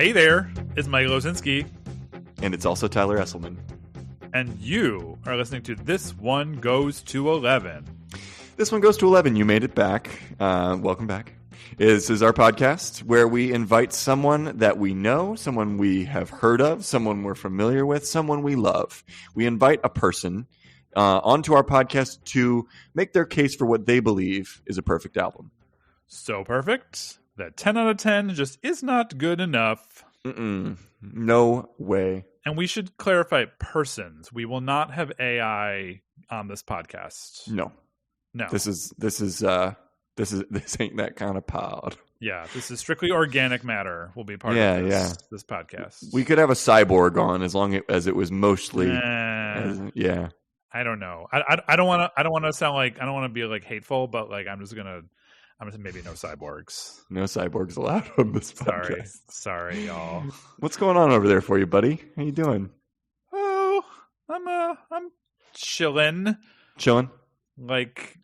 Hey there, it's Mike Losinski. And it's also Tyler Esselman. And you are listening to This One Goes to 11. This One Goes to 11. You made it back. Welcome back. This is our podcast where we invite someone that we know, someone we have heard of, someone we're familiar with, someone we love. We invite a person onto our podcast to make their case for what they believe is a perfect album. So perfect that 10 out of 10 just is not good enough. No way. And we should clarify persons. We will not have AI on this podcast. No. This ain't that kind of pod. Yeah, this is strictly organic matter. Will be part of this podcast. We could have a cyborg on as long as it was mostly. I don't know. I don't want to sound like, I don't want to be like hateful, but like I'm just maybe no cyborgs. No cyborgs allowed on this podcast. Sorry, y'all. What's going on over there for you, buddy? How you doing? Oh, I'm chilling. Chilling? Like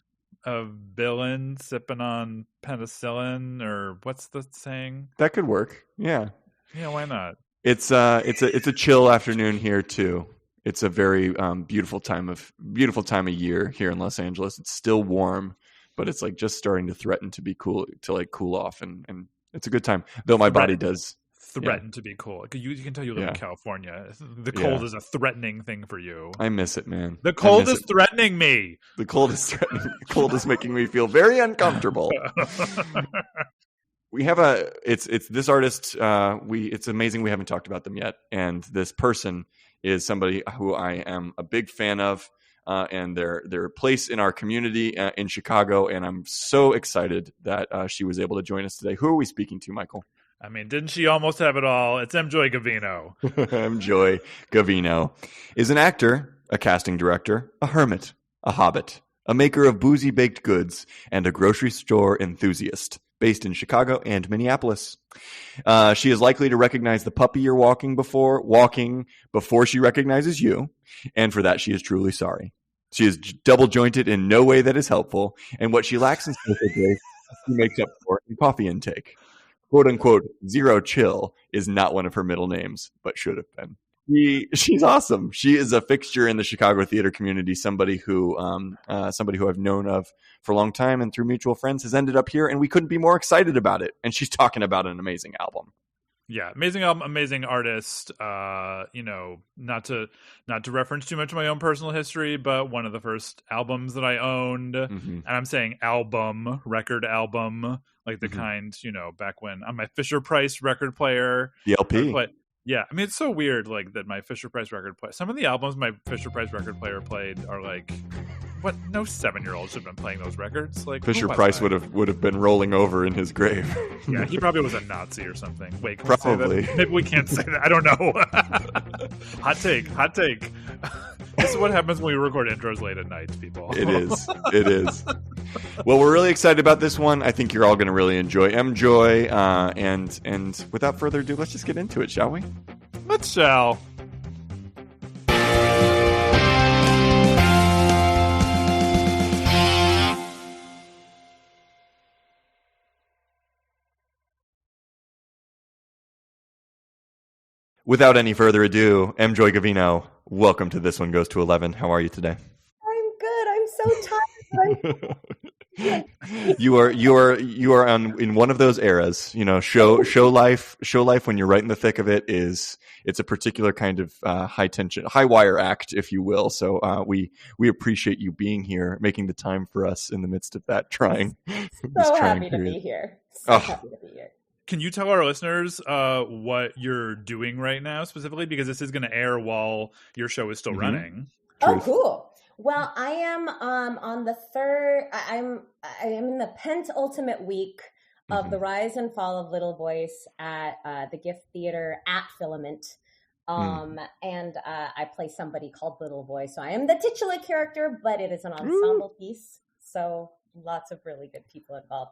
a villain sipping on penicillin, or what's the saying? That could work. Yeah. Yeah, why not? It's a chill afternoon here too. It's a very beautiful time of year here in Los Angeles. It's still warm, but it's like just starting to threaten to be cool off, and it's a good time. Though my body does threaten to be cool. You can tell you live in California. The cold is a threatening thing for you. I miss it, man. The cold is threatening me. The cold is threatening. The cold is making me feel very uncomfortable. We have it's this artist. It's amazing we haven't talked about them yet, and this person is somebody who I am a big fan of, and their place in our community in Chicago. And I'm so excited that she was able to join us today. Who are we speaking to, Michael? I mean, didn't she almost have it all? It's Emjoy Gavino. Emjoy Gavino is an actor, a casting director, a hermit, a hobbit, a maker of boozy baked goods, and a grocery store enthusiast, based in Chicago and Minneapolis. She is likely to recognize the puppy you're walking before she recognizes you, and for that she is truly sorry. She is double-jointed in no way that is helpful, and what she lacks in social grace, she makes up for in coffee intake. Quote-unquote, Zero Chill is not one of her middle names, but should have been. She's awesome. She is a fixture in the Chicago theater community, somebody who I've known of for a long time, and through mutual friends has ended up here, and we couldn't be more excited about it. And she's talking about an amazing album. Yeah, amazing album, amazing artist. Not to reference too much of my own personal history, but one of the first albums that I owned, and I'm saying record album, like the kind, back when on my Fisher Price record player, the LP. Yeah, I mean, it's so weird, like, that my Fisher Price record player, some of the albums my Fisher Price record player played are like, what? No 7-year-old should have been playing those records. Like, Fisher Price would have been rolling over in his grave. Yeah, he probably was a Nazi or something. Wait, can probably. we say that? Maybe we can't say that. I don't know. Hot take. This is what happens when we record intros late at night, people. It is. Well, we're really excited about this one. I think you're all going to really enjoy Emjoy. And without further ado, let's just get into it, shall we? Let's shall. Without any further ado, Emjoy Gavino, welcome to This One Goes to 11. How are you today? I'm good. I'm so tired. You are in one of those eras, show life when you're right in the thick of it it's a particular kind of high wire act, if you will. So we appreciate you being here, making the time for us in the midst of that trying. Happy to be here. Happy to be here. Can you tell our listeners what you're doing right now specifically? Because this is going to air while your show is still running. Oh, cool. Well, I am on the third. I am in the penultimate week of the Rise and Fall of Little Voice at the Gift Theater at Filament. And I play somebody called Little Voice. So I am the titular character, but it is an ensemble piece. So lots of really good people involved.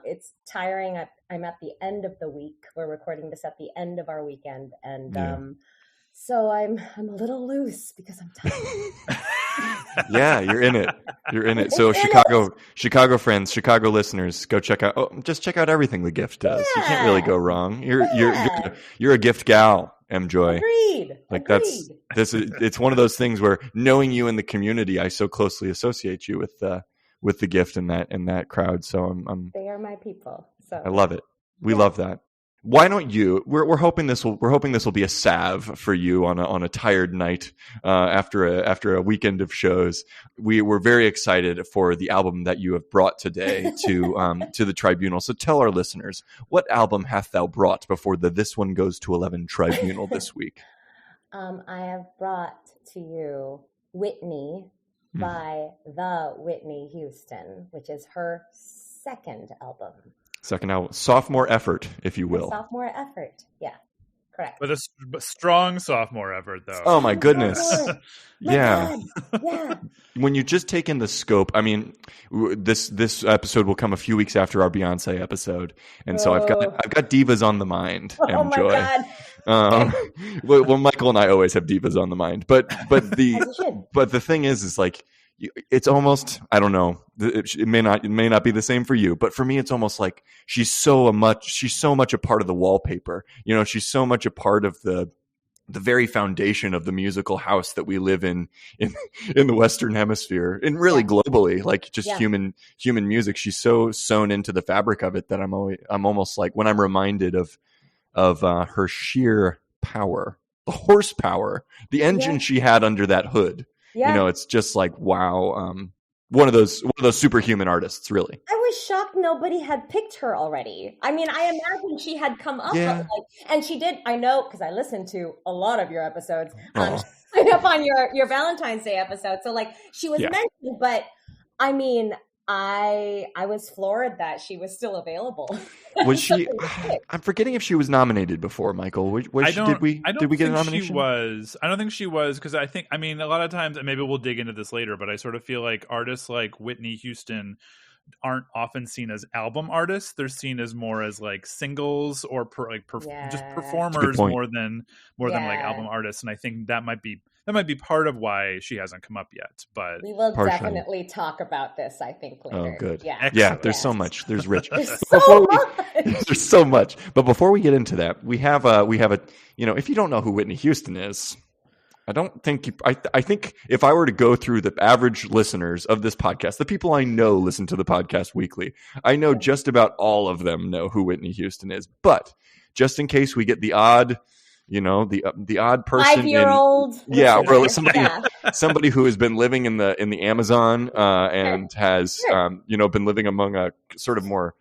It's tiring. I'm at the end of the week. We're recording this at the end of our weekend. And so I'm a little loose because I'm tired. Yeah, you're in it. You're in it. So Chicago friends, Chicago listeners, go check out. Just check out everything the Gift does. You can't really go wrong. You're a Gift gal, Emjoy. Agreed. Like it's one of those things where knowing you in the community, I so closely associate you with the Gift and that crowd. So they are my people. So I love it. We love that. Why don't you? We're hoping this will be a salve for you on a tired night after a weekend of shows. We're very excited for the album that you have brought today to the tribunal. So tell our listeners, what album hath thou brought before the This One Goes to 11 tribunal this week? I have brought to you Whitney by the Whitney Houston, which is her second album. Second album, sophomore effort, if you will. Sophomore effort, yeah, correct. With a strong sophomore effort, though. Oh my goodness! Yeah. When you just take in the scope, I mean, this episode will come a few weeks after our Beyonce episode, and so I've got divas on the mind. Oh my God! Well, Michael and I always have divas on the mind, but the thing is like. It's almost, I don't know, it may not be the same for you, but for me it's almost like she's so much a part of the wallpaper. You know, she's so much a part of the very foundation of the musical house that we live in the Western Hemisphere and really globally, like just human music. She's so sewn into the fabric of it that I'm almost like, when I'm reminded of her sheer power, the horsepower, the engine she had under that hood. Yeah. You know, it's just like, wow. One of those superhuman artists, really. I was shocked nobody had picked her already. I mean, I imagine she had come up, and she did. I know because I listened to a lot of your episodes. She up on your Valentine's Day episode, so like she was mentioned, but I mean, I was floored that she was still available. Was she? I'm forgetting if she was nominated before, Michael. Did we get a nomination? She was. I don't think she was, because I mean, a lot of times, and maybe we'll dig into this later, but I sort of feel like artists like Whitney Houston aren't often seen as album artists. They're seen as more as like singles or just performers more than like album artists. And I think that might be part of why she hasn't come up yet. But we will definitely talk about this, I think, later. Oh, good. Yeah. Yeah. There's so much. There's rich. There's so much. There's so much. But before we get into that, we have a if you don't know who Whitney Houston is, I think if I were to go through the average listeners of this podcast, the people I know listen to the podcast weekly, I know just about all of them know who Whitney Houston is. But just in case we get the odd, the odd person, 5-year-old, or somebody who has been living in the Amazon and has been living among a sort of more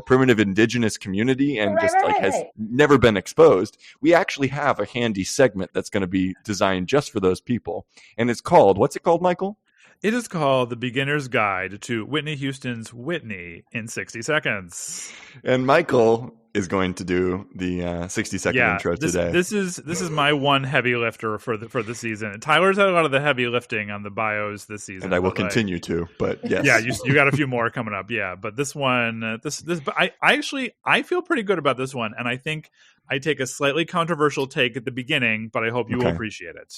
primitive indigenous community and has never been exposed, we actually have a handy segment that's going to be designed just for those people. And it's called, what's it called, Michael? It is called The Beginner's Guide to Whitney Houston's Whitney in 60 Seconds. And Michael is going to do the 60-second intro today. This is my one heavy lifter for the season. Tyler's had a lot of the heavy lifting on the bios this season, and I will continue to. But yes, you got a few more coming up. Yeah, but this one, I feel pretty good about this one, and I think I take a slightly controversial take at the beginning, but I hope you will appreciate it.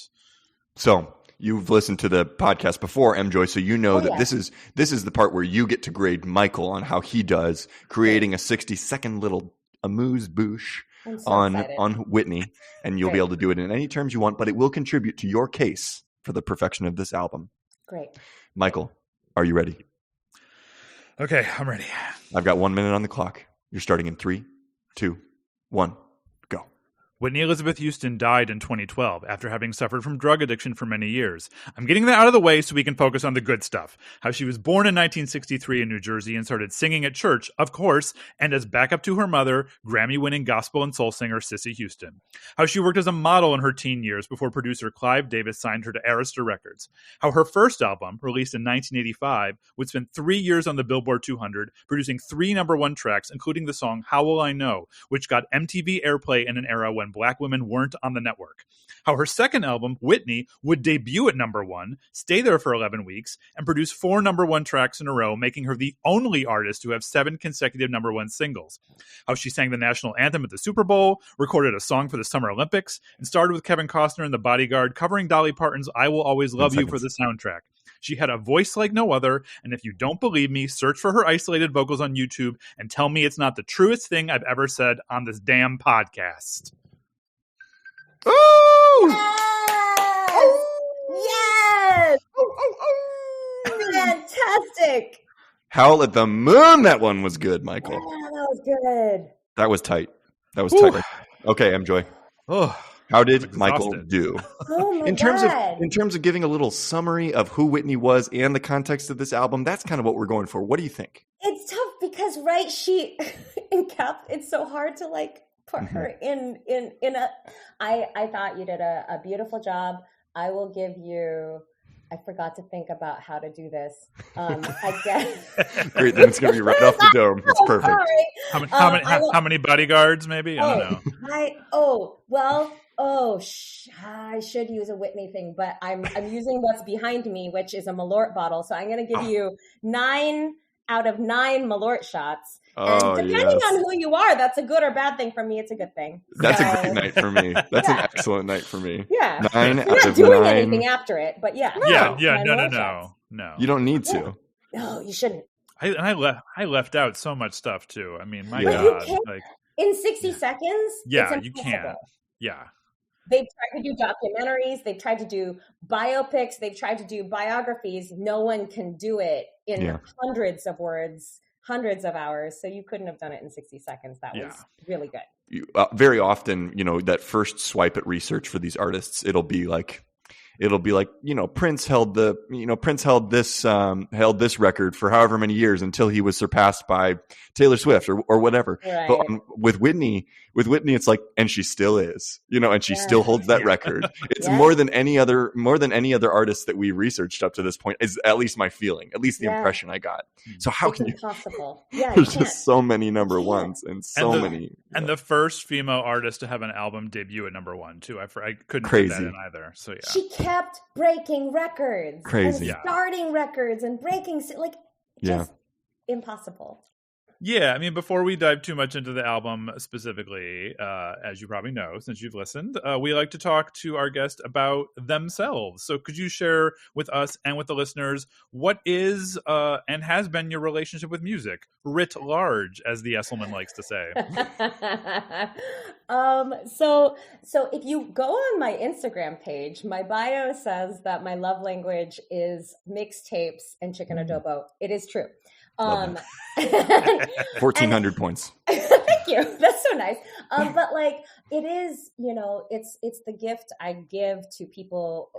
So you've listened to the podcast before, Emjoy, so you know that this is the part where you get to grade Michael on how he does creating a 60-second little amuse-bouche on Whitney, and you'll be able to do it in any terms you want, but it will contribute to your case for the perfection of this album. Great. Michael, are you ready? Okay, I'm ready. I've got 1 minute on the clock. You're starting in 3, 2, 1. Whitney Elizabeth Houston died in 2012 after having suffered from drug addiction for many years. I'm getting that out of the way so we can focus on the good stuff. How she was born in 1963 in New Jersey and started singing at church, of course, and as backup to her mother, Grammy-winning gospel and soul singer Sissy Houston. How she worked as a model in her teen years before producer Clive Davis signed her to Arista Records. How her first album, released in 1985, would spend 3 years on the Billboard 200, producing 3 #1 tracks, including the song How Will I Know, which got MTV airplay in an era when Black women weren't on the network. How her second album, Whitney, would debut at #1, stay there for 11 weeks, and produce 4 #1 tracks in a row, making her the only artist to have 7 consecutive #1 singles. How she sang the national anthem at the Super Bowl, recorded a song for the Summer Olympics, and starred with Kevin Costner in The Bodyguard, covering Dolly Parton's I Will Always Love You for the soundtrack. She had a voice like no other, and if you don't believe me, search for her isolated vocals on YouTube and tell me it's not the truest thing I've ever said on this damn podcast. Yes! Yes! Fantastic! Howl at the Moon. That one was good, Michael. Yeah, that was good. That was tight. That was tight. Okay, Emjoy. Oh, how did Michael do? Oh my in God. terms of giving a little summary of who Whitney was and the context of this album, that's kind of what we're going for. What do you think? It's tough because, right, she in Cap, it's so hard to like put her in a. I thought you did a beautiful job. I will give you. I forgot to think about how to do this. I guess. Great, then it's going to be right off the dome. It's perfect. How many bodyguards? Maybe I don't know. I should use a Whitney thing, but I'm using what's behind me, which is a Malort bottle. So I'm going to give you 9 out of 9 Malort shots. And depending on who you are, that's a good or bad thing. For me, it's a good thing. That's a great night for me. That's an excellent night for me. Yeah. 9 You're out not of doing 9. anything after it, but yeah. No. You don't need to. No, you shouldn't. I left out so much stuff too. I mean, my Yeah. God, like in 60 seconds. yeah, it's you can't. Yeah. They've tried to do documentaries. They've tried to do biopics. They've tried to do biographies. No one can do it in hundreds of words, hundreds of hours. So you couldn't have done it in 60 seconds. That was really good. Very often, that first swipe at research for these artists, it'll be like, Prince held this record for however many years until he was surpassed by Taylor Swift or whatever. Right. But with Whitney, it's like, and she still is, and she still holds that record. It's more than any other artist that we researched up to this point, is at least my feeling, at least the impression I got. So how it's can impossible. Yeah, there's just so many number ones and many. And the first female artist to have an album debut at number 1 too. I couldn't Crazy. fit that in either. So yeah. She kept breaking records. Crazy. And starting records and breaking, like, just impossible. Yeah, I mean, before we dive too much into the album specifically, as you probably know, since you've listened, we like to talk to our guest about themselves. So could you share with us and with the listeners what is and has been your relationship with music, writ large, as the Esselman likes to say? So if you go on my Instagram page, my bio says that my love language is mixtapes and chicken adobo. It is true. 1,400 points. Thank you. That's so nice. But like, it is, it's the gift I give to people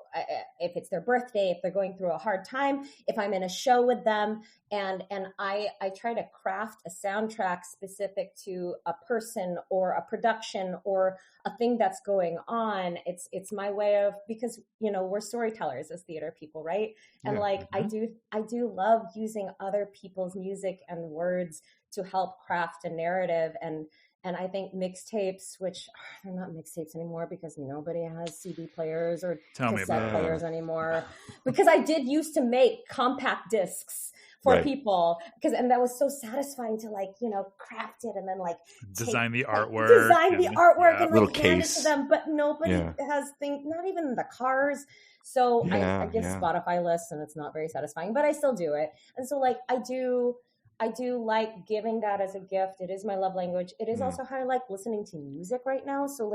if it's their birthday, if they're going through a hard time, if I'm in a show with them, and I try to craft a soundtrack specific to a person or a production or a thing that's going on. It's my way of, because we're storytellers as theater people, right? And I do love using other people's music and words to help craft a narrative. And I think mixtapes, which they're not mixtapes anymore because nobody has CD players or cassette players anymore. Because I did used to make compact discs for people, and that was so satisfying to craft it and then design the artwork, and little hand case it to them. But nobody has things, not even the cars. So I get Spotify lists, and it's not very satisfying, but I still do it. And so I do like giving that as a gift. It is my love language. It is also how I like listening to music right now. So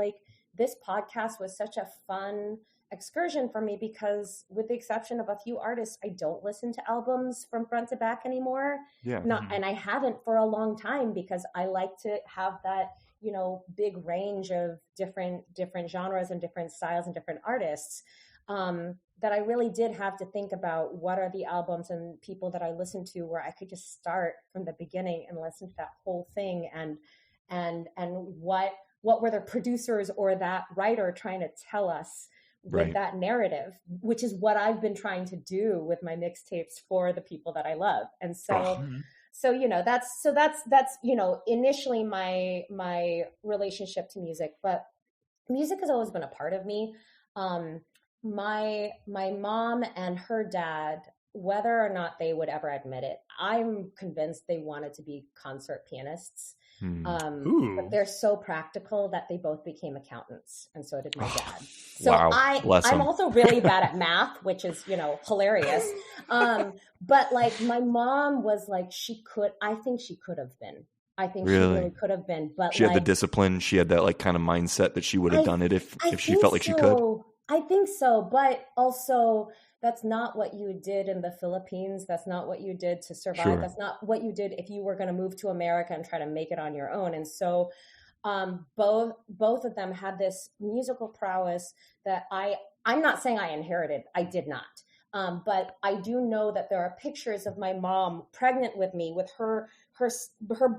this podcast was such a fun excursion for me because, with the exception of a few artists, I don't listen to albums from front to back anymore. And I haven't for a long time because I like to have that, big range of different genres and different styles and different artists. That I really did have to think about what are the albums and people that I listen to where I could just start from the beginning and listen to that whole thing and what were the producers or that writer trying to tell us with that narrative, which is what I've been trying to do with my mixtapes for the people that I love. And so that's initially my relationship to music, but music has always been a part of me. My mom and her dad whether or not they would ever admit it, I'm convinced they wanted to be concert pianists. But they're so practical that they both became accountants, and so did my dad. So wow. I'm also really bad at math, which is, hilarious. But like my mom was like, I think she could have been. I think she really could have been. But she had the discipline. She had that like kind of mindset that she would have done it if she felt like she could. I think so. But also, that's not what you did in the Philippines. That's not what you did to survive. Sure. That's not what you did if you were going to move to America and try to make it on your own. And so both of them had this musical prowess that I'm not saying I inherited. I did not. But I do know that there are pictures of my mom pregnant with me with her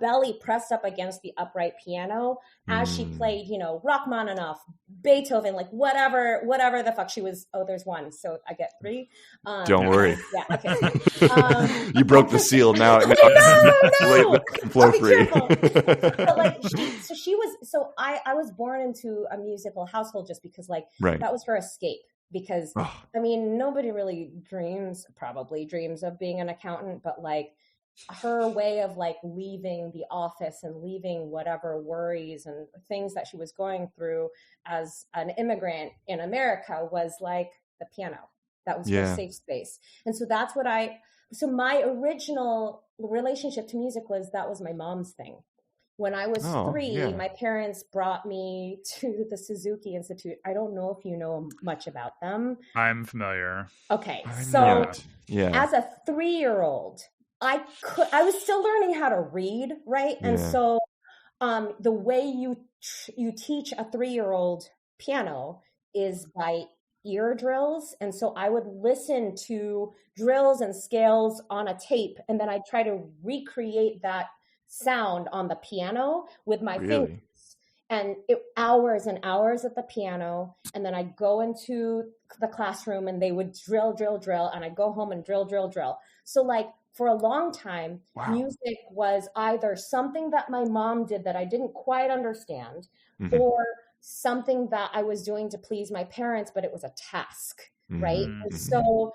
belly pressed up against the upright piano as she played, Rachmaninoff, Beethoven, like whatever the fuck she was. Oh, there's one. So I get 3. Don't worry. Yeah. Okay. You broke the seal. Now no. flow free. But like, I was born into a musical household just because that was her escape. Because nobody really dreams of being an accountant, but like her way of like leaving the office and leaving whatever worries and things that she was going through as an immigrant in America was like the piano. That was her safe space. And so that's what my original relationship to music was my mom's thing. When I was 3, my parents brought me to the Suzuki Institute. I don't know if you know much about them. I'm familiar. Okay. So as a 3-year-old, I was still learning how to read, right? Yeah. And so the way you teach a 3-year-old piano is by ear drills. And so I would listen to drills and scales on a tape, and then I'd try to recreate that sound on the piano with my fingers, and hours and hours at the piano. And then I'd go into the classroom and they would drill, and I'd go home and drill. So like for a long time, music was either something that my mom did that I didn't quite understand, or something that I was doing to please my parents, but it was a task, right? And so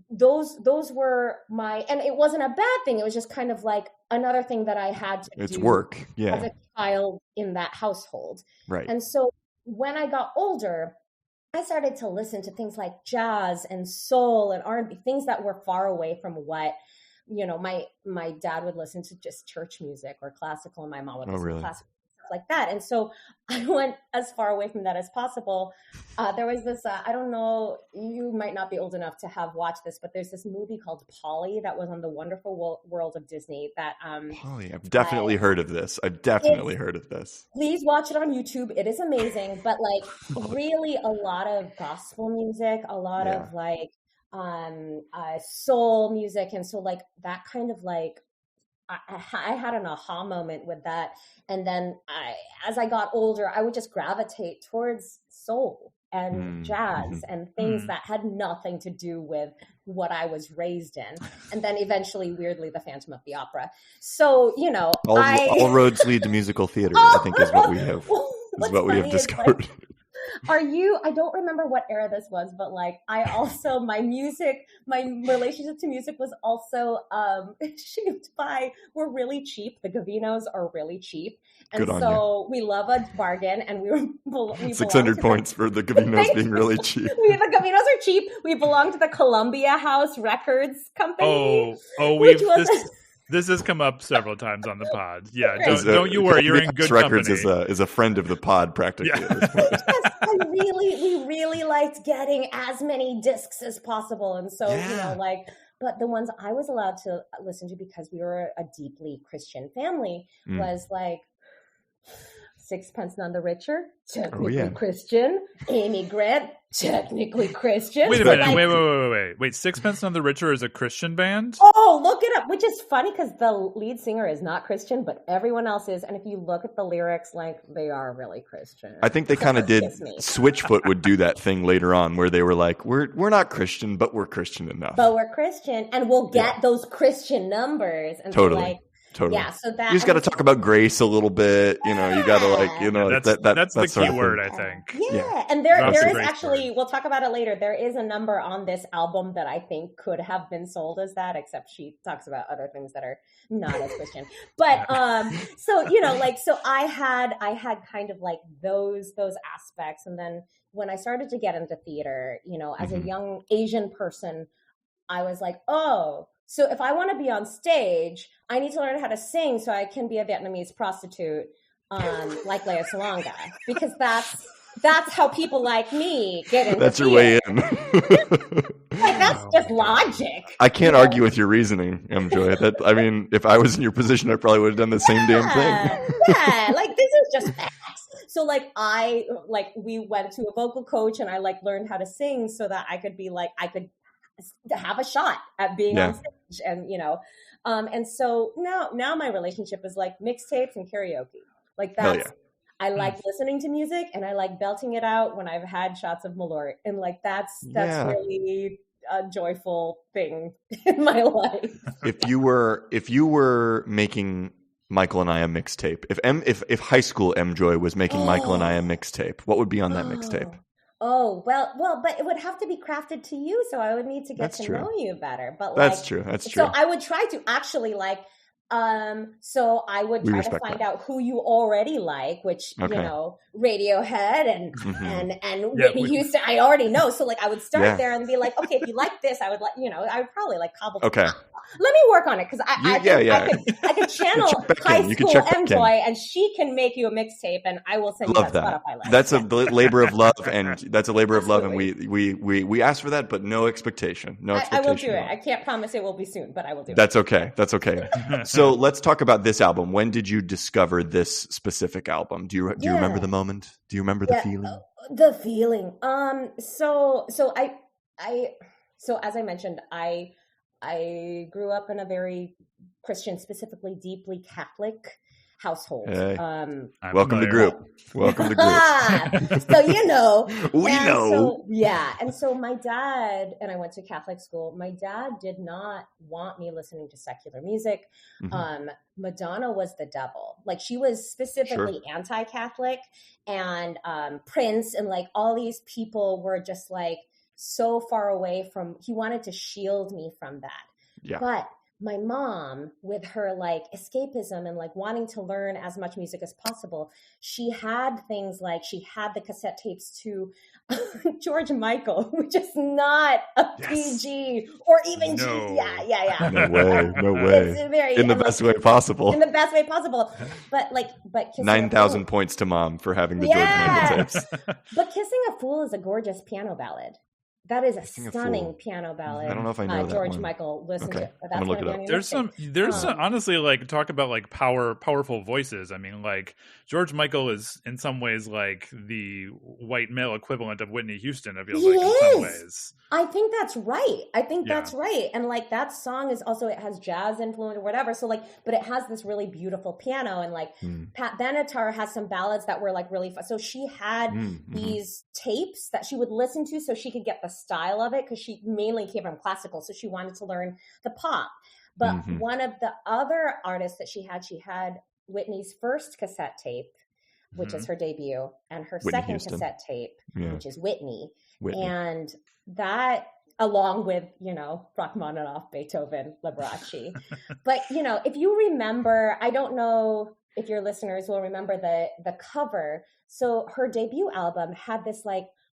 those were and it wasn't a bad thing. It was just kind of like another thing that I had to do work as a child in that household. Right. And so when I got older, I started to listen to things like jazz and soul and R&B, things that were far away from what, my dad would listen to just church music or classical, and my mom would listen to classical. Like that. And so I went as far away from that as possible. There was this, I don't know, you might not be old enough to have watched this, but there's this movie called Polly that was on the Wonderful World of Disney that, Polly, I've definitely heard of this. Please watch it on YouTube. It is amazing. But like really a lot of gospel music, a lot of like, soul music. And so like that kind of like, I had an aha moment with that. And then as I got older, I would just gravitate towards soul and jazz and things that had nothing to do with what I was raised in. And then eventually, weirdly, the Phantom of the Opera. So, all roads lead to musical theater, I think is what we have. Is what we have discovered. I don't remember what era this was, but like my relationship to music was also shaped by, we're really cheap. The Gavinos are really cheap. And so we love a bargain, and we 600 points for the Gavinos being really cheap. The Gavinos are cheap. We belong to the Columbia House Records company. This has come up several times on the pod. Yeah, don't you worry. You're in good Records company. is a friend of the pod practically at this point. We really liked getting as many discs as possible. And so, but the ones I was allowed to listen to because we were a deeply Christian family was like Sixpence None the Richer, technically Christian. Amy Grant, technically Christian. Wait a minute. Wait. Sixpence None the Richer is a Christian band? Oh, look it up, which is funny because the lead singer is not Christian, but everyone else is. And if you look at the lyrics, like, they are really Christian. I think they kind of did. Switchfoot would do that thing later on where they were like, we're not Christian, but we're Christian enough. But we're Christian, and we'll get those Christian numbers. And totally. Like, Totally. Yeah, so that you just got to talk about grace a little bit. You know, you got to that's the key word, I think. Yeah, and there is actually, we'll talk about it later. There is a number on this album that I think could have been sold as that, except she talks about other things that are not as Christian. But so so I had kind of like those aspects, and then when I started to get into theater, as a young Asian person, I was like, oh. So if I want to be on stage, I need to learn how to sing so I can be a Vietnamese prostitute, like Lea Salonga, because that's how people like me get into That's theater. your way in. Like, that's just logic. I can't argue with your reasoning, Emjoy. I mean, if I was in your position, I probably would have done the same damn thing. Yeah, like this is just facts. So we went to a vocal coach, and I learned how to sing so that I could have a shot at being on stage, and and so now my relationship is like mixtapes and karaoke. Like that's I like listening to music, and I like belting it out when I've had shots of Malort, and like that's really a joyful thing in my life. If you were making Michael and I a mixtape, if high school Emjoy was making Michael and I a mixtape, what would be on that mixtape? Oh, well, but it would have to be crafted to you, so I would need to get to know you better. But that's true. So I would try to actually so I would try to find out who you already like, which, Radiohead and Whitney Houston, I already know. So I would start there and be like, okay, if you like this, I would I would probably cobble. Okay. Let me work on it, because I could channel high school Emjoy, and she can make you a mixtape, and I will send you that Spotify list. That's a labor of love, and we ask for that, but no expectation. No expectation. I will do it. I can't promise it will be soon, but I will do it. That's okay. That's okay. So let's talk about this album. When did you discover this specific album? Do you remember the moment? Do you remember the feeling? The feeling. So as I mentioned, I grew up in a very Christian, specifically deeply Catholic household. Welcome to group. Welcome to group. So we know. And so my dad, and I went to Catholic school. My dad did not want me listening to secular music. Mm-hmm. Madonna was the devil. Like, she was specifically anti-Catholic, and Prince and all these people were just so far away from. He wanted to shield me from that. Yeah. But my mom, with her escapism and wanting to learn as much music as possible, she had things she had the cassette tapes to George Michael, which is not a PG or even G. Yeah. No way. It's very, in the best way possible. In the best way possible. But 9,000 points to mom for having the George Michael tapes. But Kissing a Fool is a gorgeous piano ballad. That is a stunning piano ballad. I don't know if I know that George one. Michael. Listen to. I'm gonna look it up. There's some honestly talk about powerful voices. I mean, George Michael is in some ways the white male equivalent of Whitney Houston. I feel in some ways. I think that's right. That's right. And that song is also, it has jazz influence or whatever. So but it has this really beautiful piano, and Pat Benatar has some ballads that were really fun. So she had these tapes that she would listen to so she could get the style of it, because she mainly came from classical, so she wanted to learn the pop. But one of the other artists that she had Whitney's first cassette tape, which is her debut, and her Whitney second Houston. cassette tape, which is Whitney. And that, along with Rachmaninoff, Beethoven, Liberace. But if you remember, I don't know if your listeners will remember the cover. So her debut album had this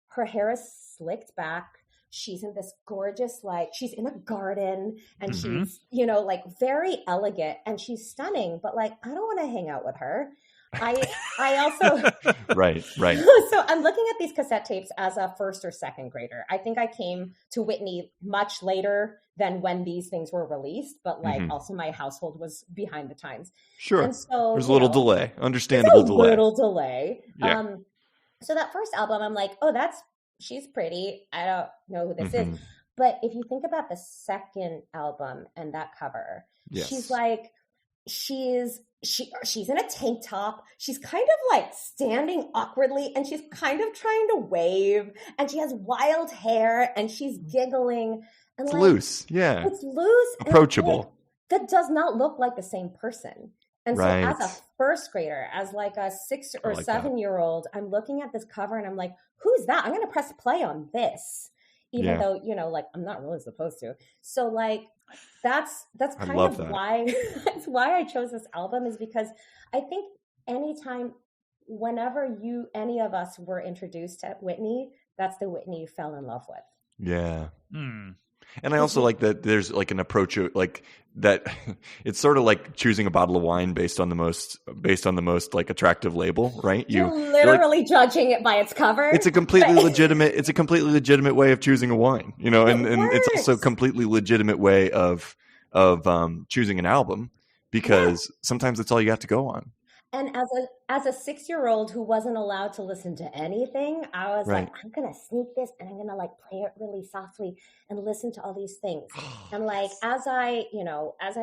her hair is slicked back. She's in this gorgeous, she's in a garden, and she's, very elegant, and she's stunning, but I don't want to hang out with her. I also. Right. So I'm looking at these cassette tapes as a first or second grader. I think I came to Whitney much later than when these things were released, but also my household was behind the times. Sure. And so there's a little delay, understandable delay. Little delay. Yeah. So that first album, I'm she's pretty. I don't know who this is. But if you think about the second album and that cover, she's she's in a tank top. She's kind of standing awkwardly, and she's kind of trying to wave, and she has wild hair, and she's giggling. And it's loose. Yeah. It's loose. Approachable. that does not look like the same person. And so as a first grader, as like a 6 or 7-year-old, I'm looking at this cover and I'm like, who's that? I'm going to press play on this, even though, you know, like I'm not really supposed to. So like, that's kind of why, that's why I chose this album, is because I think whenever any of us were introduced to Whitney, that's the Whitney you fell in love with. Yeah. And I also like that there's like an approach like that. It's sort of like choosing a bottle of wine based on the most like attractive label, right? You're literally like, judging it by its cover. It's a completely legitimate way of choosing a wine, you know, and it's also a completely legitimate way of choosing an album, because sometimes that's all you got to go on. And as a 6-year-old who wasn't allowed to listen to anything, I was like, I'm going to sneak this and I'm going to like play it really softly and listen to all these things. And like, as I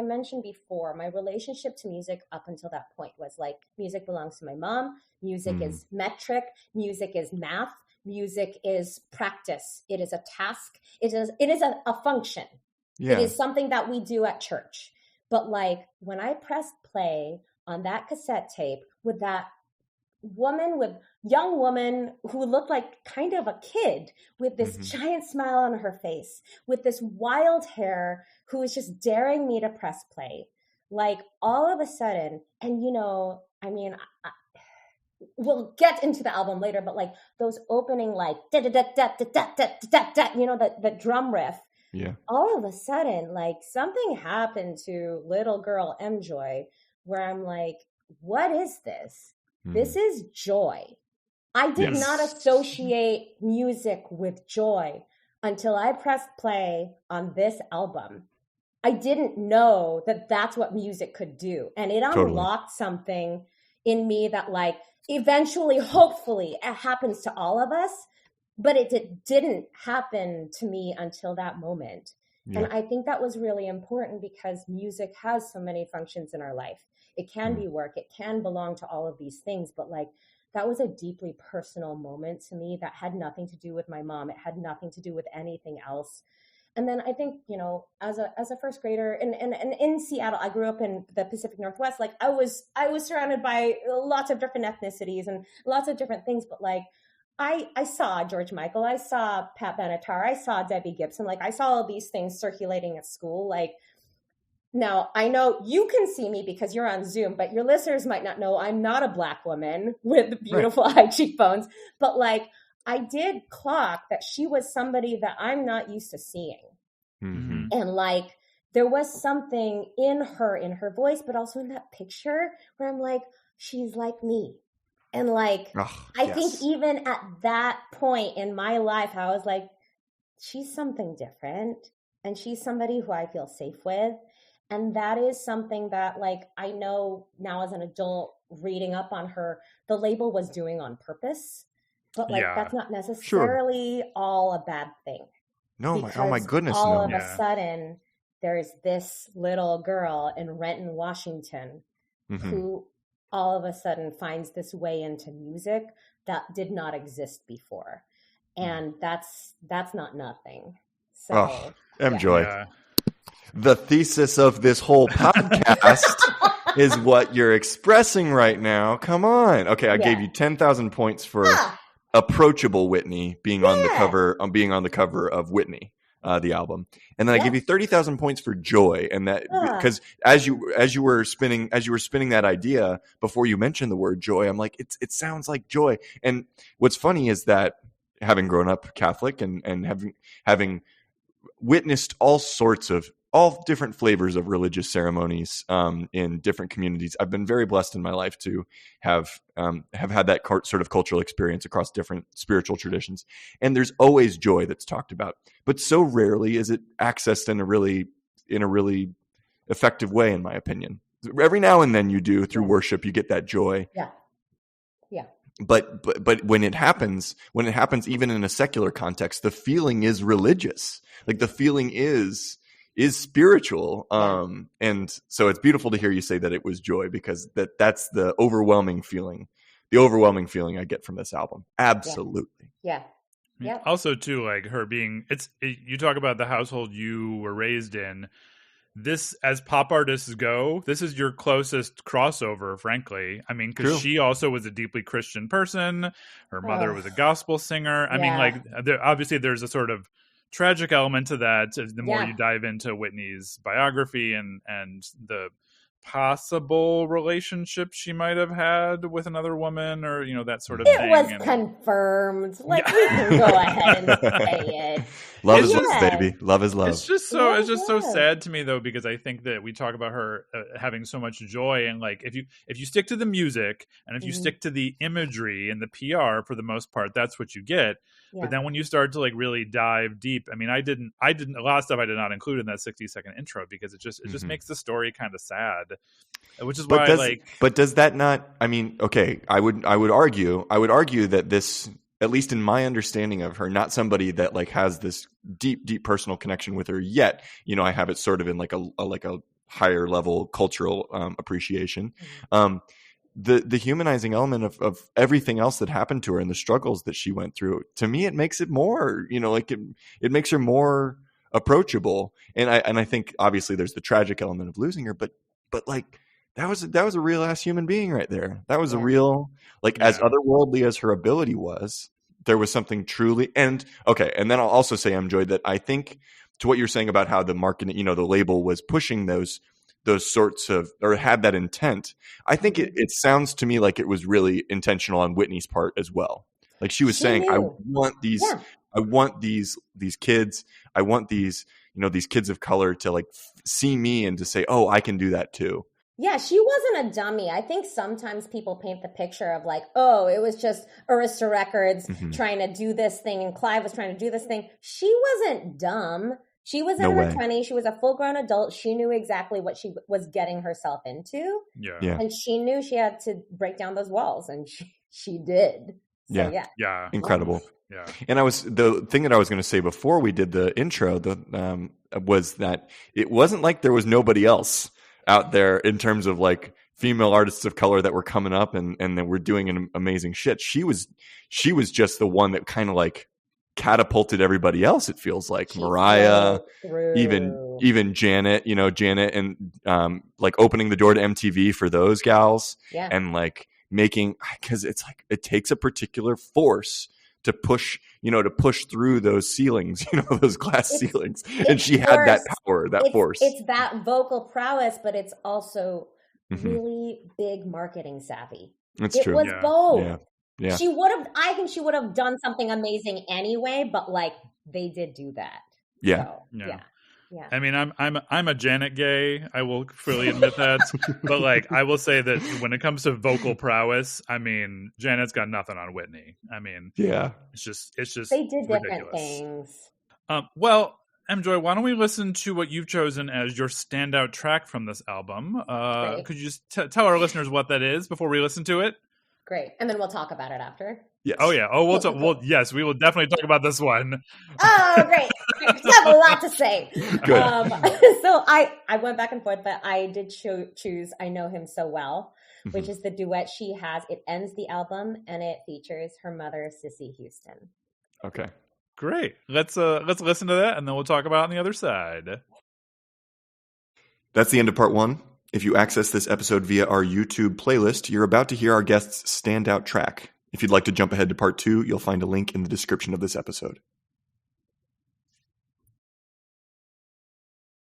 mentioned before, my relationship to music up until that point was like, music belongs to my mom. Music is metric. Music is math. Music is practice. It is a task. It is a function. Yeah. It is something that we do at church. But like, when I pressed play on that cassette tape with that young woman who looked like kind of a kid, with this giant smile on her face, with this wild hair, who was just daring me to press play. Like, all of a sudden, and you know, I mean, we'll get into the album later, but like those opening, like, da da da da da da da da, you know, the drum riff. Yeah. All of a sudden, like, something happened to little girl Emjoy, where I'm like, what is this? This is joy. I did not associate music with joy until I pressed play on this album. I didn't know that that's what music could do. And it unlocked something in me that, like, eventually, hopefully, it happens to all of us. But it didn't happen to me until that moment. Yeah. And I think that was really important, because music has so many functions in our life. It can be work. It can belong to all of these things. But like, that was a deeply personal moment to me that had nothing to do with my mom. It had nothing to do with anything else. And then I think, you know, as a first grader, and in Seattle, I grew up in the Pacific Northwest. Like, I was surrounded by lots of different ethnicities and lots of different things. But like, I saw George Michael, I saw Pat Benatar, I saw Debbie Gibson. Like, I saw all these things circulating at school. Like, now I know you can see me because you're on Zoom, but your listeners might not know I'm not a Black woman with beautiful high cheekbones. But like, I did clock that she was somebody that I'm not used to seeing. And like, there was something in her voice, but also in that picture where I'm like, she's like me. And like, I think even at that point in my life, I was like, she's something different, and she's somebody who I feel safe with. And that is something that, like, I know now as an adult reading up on her, the label was doing on purpose, but like, that's not necessarily all a bad thing. No, my goodness. All of a sudden, there's this little girl in Renton, Washington, who all of a sudden finds this way into music that did not exist before. And that's not nothing. So, Emjoy. Yeah. The thesis of this whole podcast is what you're expressing right now. Come on. Okay, I gave you 10,000 points for approachable Whitney being on the cover of Whitney, the album, and then I gave you 30,000 points for joy, and that because as you were spinning that idea before you mentioned the word joy, I'm like, it sounds like joy. And what's funny is that, having grown up Catholic and having witnessed all different flavors of religious ceremonies in different communities, I've been very blessed in my life to have had that sort of cultural experience across different spiritual traditions. And there's always joy that's talked about, but so rarely is it accessed in a really effective way, in my opinion. Every now and then you do, through worship, you get that joy. Yeah. But when it happens even in a secular context, the feeling is religious. Like, the feeling is spiritual. And so it's beautiful to hear you say that it was joy, because that's the overwhelming feeling I get from this album. Absolutely. Yeah. Also too, like, her being, you talk about the household you were raised in. this, as pop artists go, this is your closest crossover, frankly. I mean, because she also was a deeply Christian person. Her mother was a gospel singer. I mean, like, obviously there's a sort of tragic element to that the more you dive into Whitney's biography and the possible relationship she might have had with another woman, or that sort of thing. It was confirmed. Like, we can go ahead and say it. Love is love, baby. Love is love. It's just so sad to me, though, because I think that we talk about her having so much joy, and like if you stick to the music and if you stick to the imagery and the PR for the most part, that's what you get. Yeah. But then when you start to like really dive deep, I mean, I didn't a lot of stuff I did not include in that 60-second intro because it just makes the story kind of sad, which is why But does that not? I mean, okay, I would argue that this, at least in my understanding of her, not somebody that like has this deep personal connection with her yet. I have it sort of in like a higher level cultural appreciation. The humanizing element of everything else that happened to her and the struggles that she went through, to me, it makes it more, like it makes her more approachable. And I think obviously there's the tragic element of losing her, but like that was a real ass human being right there. That was a real, like, as otherworldly as her ability was, there was something truly, and then I'll also say, Emjoy, that I think to what you're saying about how the marketing, the label was pushing those sorts of, or had that intent. I think it sounds to me like it was really intentional on Whitney's part as well. Like she was saying, I want these kids, I want these, these kids of color to like see me and to say, oh, I can do that too. Yeah, she wasn't a dummy. I think sometimes people paint the picture of like, oh, it was just Arista Records trying to do this thing and Clive was trying to do this thing. She wasn't dumb. She was in her 20s. She was a full-grown adult. She knew exactly what she was getting herself into. Yeah. And she knew she had to break down those walls, and she did. So, yeah. Incredible. Yeah. And the thing that I was going to say before we did the intro was that it wasn't like there was nobody else out there in terms of like female artists of color that were coming up and that were doing an amazing shit. She was just the one that kind of like catapulted everybody else. It feels like Mariah, even Janet, Janet, and like opening the door to MTV for those gals, and like making, because it's like it takes a particular force to push through those ceilings, those glass ceilings, and she had that power, that force. It's that vocal prowess, but it's also really big marketing savvy. It's true. It was both. Yeah. Yeah. I think she would have done something amazing anyway, but like they did do that. Yeah. So, yeah. I mean, I'm a Janet gay. I will freely admit that. But like, I will say that when it comes to vocal prowess, I mean, Janet's got nothing on Whitney. I mean, it's just they did ridiculous. Different things. Well, Emjoy, why don't we listen to what you've chosen as your standout track from this album? Could you just tell our listeners what that is before we listen to it? Great. And then we'll talk about it after. Yes. Oh, yeah. Oh, yes, we will definitely talk about this one. Oh, great. We have a lot to say. Good. So I went back and forth, but I did choose I Know Him So Well, which is the duet she has. It ends the album, and it features her mother, Whitney Houston. Okay. Great. Let's listen to that, and then we'll talk about it on the other side. That's the end of part one. If you access this episode via our YouTube playlist, you're about to hear our guest's standout track. If you'd like to jump ahead to part two, you'll find a link in the description of this episode.